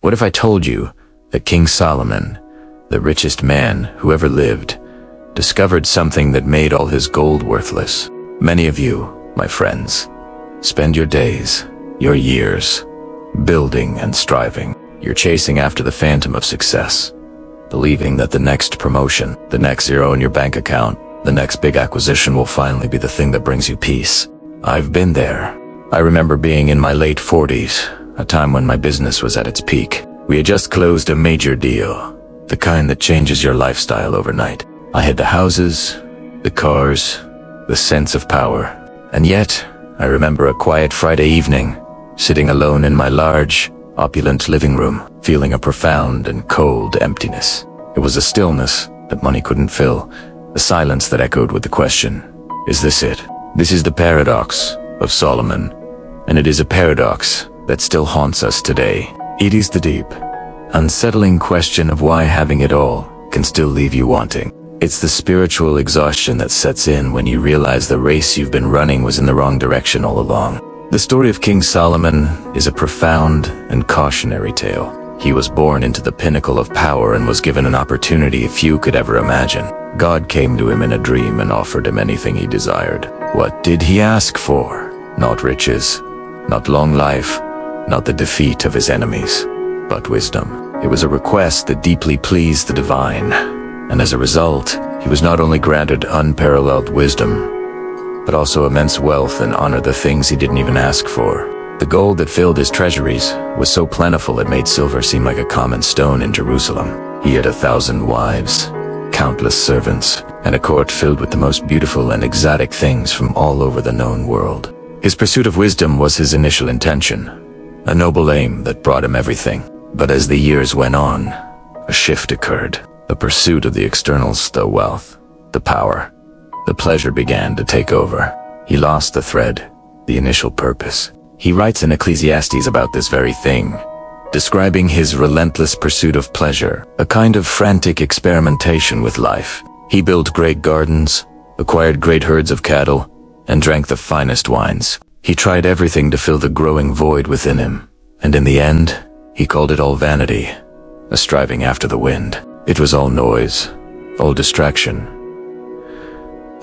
What if I told you that King Solomon, the richest man who ever lived, discovered something that made all his gold worthless? Many of you, my friends, spend your days, your years, building and striving. You're chasing after the phantom of success, believing that the next promotion, the next zero in your bank account, the next big acquisition will finally be the thing that brings you peace. I've been there. I remember being in my late 40s, a time when my business was at its peak. We had just closed a major deal, the kind that changes your lifestyle overnight. I had the houses, the cars, the sense of power. And yet, I remember a quiet Friday evening, sitting alone in my large, opulent living room, feeling a profound and cold emptiness. It was a stillness that money couldn't fill, a silence that echoed with the question, is this it? This is the paradox of Solomon, and it is a paradox that still haunts us today. It is the deep, unsettling question of why having it all can still leave you wanting. It's the spiritual exhaustion that sets in when you realize the race you've been running was in the wrong direction all along. The story of King Solomon is a profound and cautionary tale. He was born into the pinnacle of power and was given an opportunity few could ever imagine. God came to him in a dream and offered him anything he desired. What did he ask for? Not riches, not long life, not the defeat of his enemies, but wisdom. It was a request that deeply pleased the divine, and as a result, he was not only granted unparalleled wisdom, but also immense wealth and honor, the things he didn't even ask for. The gold that filled his treasuries was so plentiful it made silver seem like a common stone in Jerusalem. He had 1,000 wives, countless servants, and a court filled with the most beautiful and exotic things from all over the known world. His pursuit of wisdom was his initial intention, a noble aim that brought him everything. But as the years went on, a shift occurred. The pursuit of the externals, the wealth, the power, the pleasure began to take over. He lost the thread, the initial purpose. He writes in Ecclesiastes about this very thing, describing his relentless pursuit of pleasure, a kind of frantic experimentation with life. He built great gardens, acquired great herds of cattle, and drank the finest wines. He tried everything to fill the growing void within him, and in the end, he called it all vanity, a striving after the wind. It was all noise, all distraction,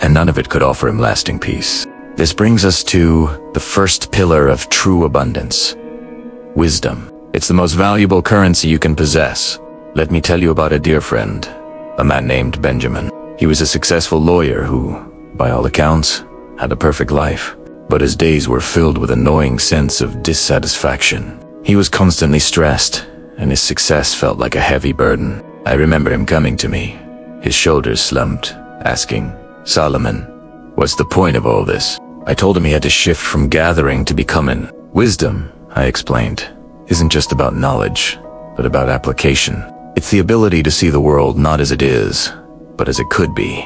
and none of it could offer him lasting peace. This brings us to the first pillar of true abundance, wisdom. It's the most valuable currency you can possess. Let me tell you about a dear friend, a man named Benjamin. He was a successful lawyer who, by all accounts, had a perfect life, but his days were filled with an annoying sense of dissatisfaction. He was constantly stressed, and his success felt like a heavy burden. I remember him coming to me, his shoulders slumped, asking, "Solomon, what's the point of all this?" I told him he had to shift from gathering to becoming. Wisdom, I explained, isn't just about knowledge, but about application. It's the ability to see the world not as it is, but as it could be,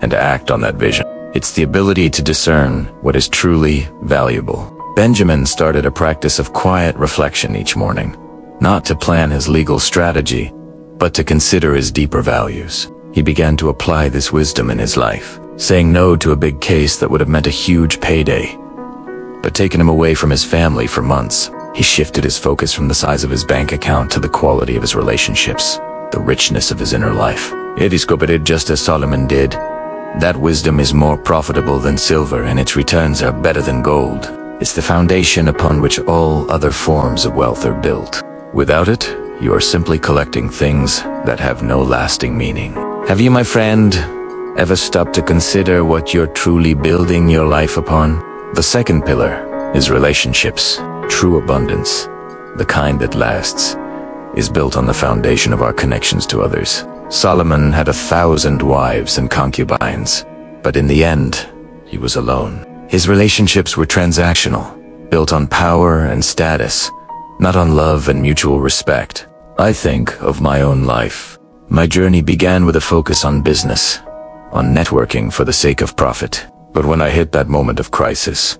and to act on that vision. It's the ability to discern what is truly valuable. Benjamin started a practice of quiet reflection each morning, not to plan his legal strategy, but to consider his deeper values. He began to apply this wisdom in his life, saying no to a big case that would have meant a huge payday, but taken him away from his family for months. He shifted his focus from the size of his bank account to the quality of his relationships, the richness of his inner life. He discovered, just as Solomon did, that wisdom is more profitable than silver and its returns are better than gold. It's the foundation upon which all other forms of wealth are built. Without it, you are simply collecting things that have no lasting meaning. Have you, my friend, ever stopped to consider what you're truly building your life upon? The second pillar is relationships. True abundance, the kind that lasts, is built on the foundation of our connections to others. Solomon had 1,000 wives and concubines, but in the end, he was alone. His relationships were transactional, built on power and status, not on love and mutual respect. I think of my own life. My journey began with a focus on business, on networking for the sake of profit. But when I hit that moment of crisis,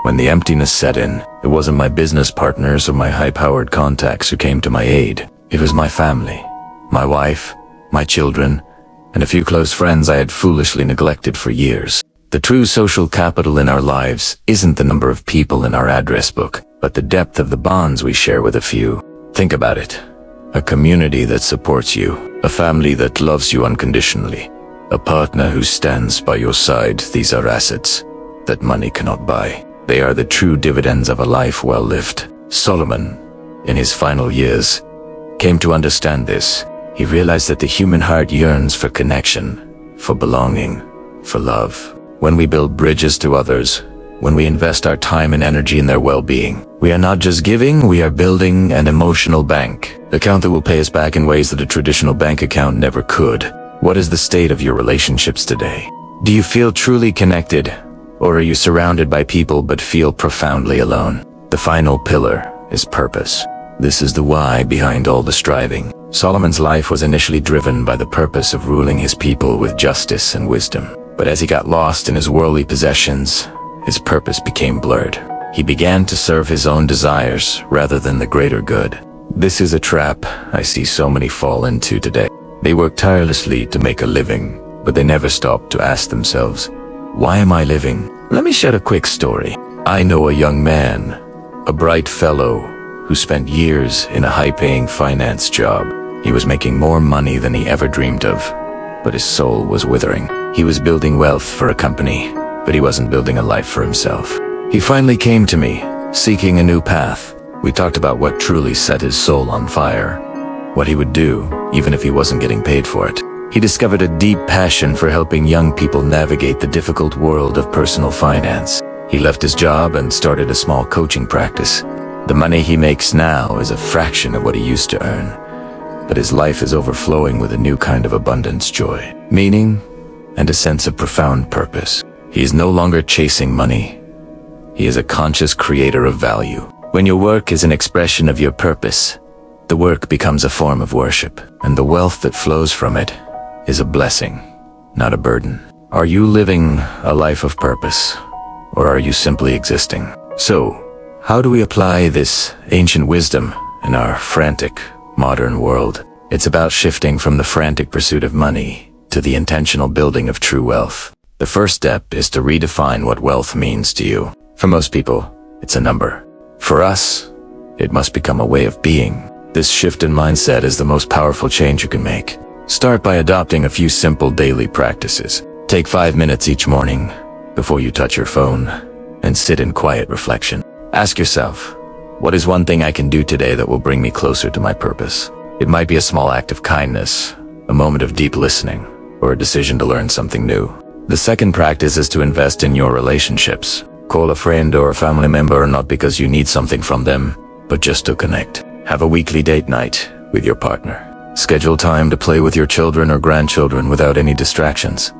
when the emptiness set in, it wasn't my business partners or my high-powered contacts who came to my aid. It was my family, my wife, my children, and a few close friends I had foolishly neglected for years. The true social capital in our lives isn't the number of people in our address book, but the depth of the bonds we share with a few. Think about it. A community that supports you, a family that loves you unconditionally, a partner who stands by your side. These are assets that money cannot buy. They are the true dividends of a life well lived. Solomon, in his final years, came to understand this. He realized that the human heart yearns for connection, for belonging, for love. When we build bridges to others, when we invest our time and energy in their well-being, we are not just giving, we are building an emotional bank. Account that will pay us back in ways that a traditional bank account never could. What is the state of your relationships today? Do you feel truly connected, or are you surrounded by people but feel profoundly alone? The final pillar is purpose. This is the why behind all the striving. Solomon's life was initially driven by the purpose of ruling his people with justice and wisdom. But as he got lost in his worldly possessions, his purpose became blurred. He began to serve his own desires rather than the greater good. This is a trap I see so many fall into today. They work tirelessly to make a living, but they never stop to ask themselves, why am I living? Let me share a quick story. I know a young man, a bright fellow, who spent years in a high-paying finance job. He was making more money than he ever dreamed of, but his soul was withering. He was building wealth for a company, but he wasn't building a life for himself. He finally came to me, seeking a new path. We talked about what truly set his soul on fire, what he would do, even if he wasn't getting paid for it. He discovered a deep passion for helping young people navigate the difficult world of personal finance. He left his job and started a small coaching practice. The money he makes now is a fraction of what he used to earn, but his life is overflowing with a new kind of abundance, joy, meaning, and a sense of profound purpose. He is no longer chasing money. He is a conscious creator of value. When your work is an expression of your purpose, the work becomes a form of worship, and the wealth that flows from it is a blessing, not a burden. Are you living a life of purpose, or are you simply existing? So, how do we apply this ancient wisdom in our frantic, modern world? It's about shifting from the frantic pursuit of money to the intentional building of true wealth. The first step is to redefine what wealth means to you. For most people, it's a number. For us, it must become a way of being. This shift in mindset is the most powerful change you can make. Start by adopting a few simple daily practices. Take 5 minutes each morning before you touch your phone and sit in quiet reflection. Ask yourself, what is one thing I can do today that will bring me closer to my purpose? It might be a small act of kindness, a moment of deep listening, or a decision to learn something new. The second practice is to invest in your relationships. Call a friend or a family member not because you need something from them, but just to connect. Have a weekly date night with your partner. Schedule time to play with your children or grandchildren without any distractions.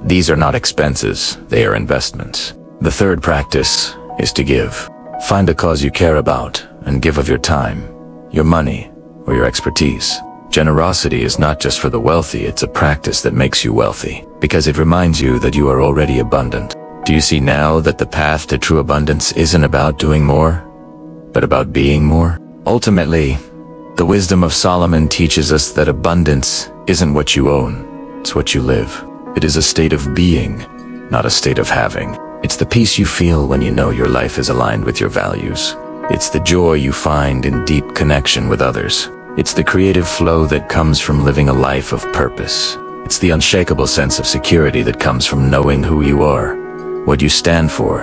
These are not expenses, they are investments. The third practice is to give. Find a cause you care about and give of your time, your money, or your expertise. Generosity is not just for the wealthy, it's a practice that makes you wealthy, because it reminds you that you are already abundant. Do you see now that the path to true abundance isn't about doing more, but about being more? Ultimately, the wisdom of Solomon teaches us that abundance isn't what you own, it's what you live. It is a state of being, not a state of having. It's the peace you feel when you know your life is aligned with your values. It's the joy you find in deep connection with others. It's the creative flow that comes from living a life of purpose. It's the unshakable sense of security that comes from knowing who you are, what you stand for,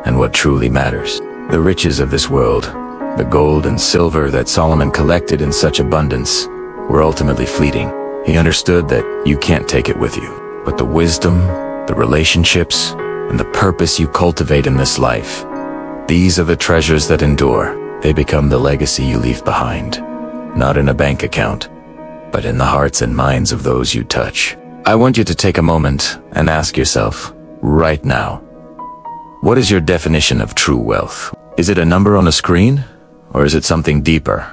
and what truly matters. The riches of this world, the gold and silver that Solomon collected in such abundance, were ultimately fleeting. He understood that you can't take it with you. But the wisdom, the relationships, and the purpose you cultivate in this life, these are the treasures that endure. They become the legacy you leave behind, not in a bank account, but in the hearts and minds of those you touch. I want you to take a moment and ask yourself, right now, what is your definition of true wealth? Is it a number on a screen, or is it something deeper,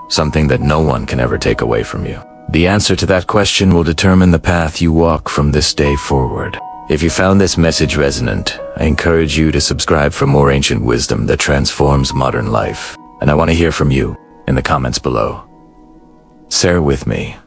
something that no one can ever take away from you? The answer to that question will determine the path you walk from this day forward. If you found this message resonant, I encourage you to subscribe for more ancient wisdom that transforms modern life. And I want to hear from you in the comments below. Share with me.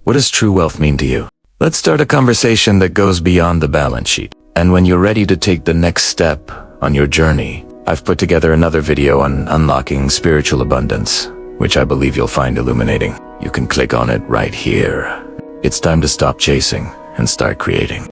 What does true wealth mean to you? Let's start a conversation that goes beyond the balance sheet. And when you're ready to take the next step on your journey, I've put together another video on unlocking spiritual abundance, which I believe you'll find illuminating. You can click on it right here. It's time to stop chasing and start creating.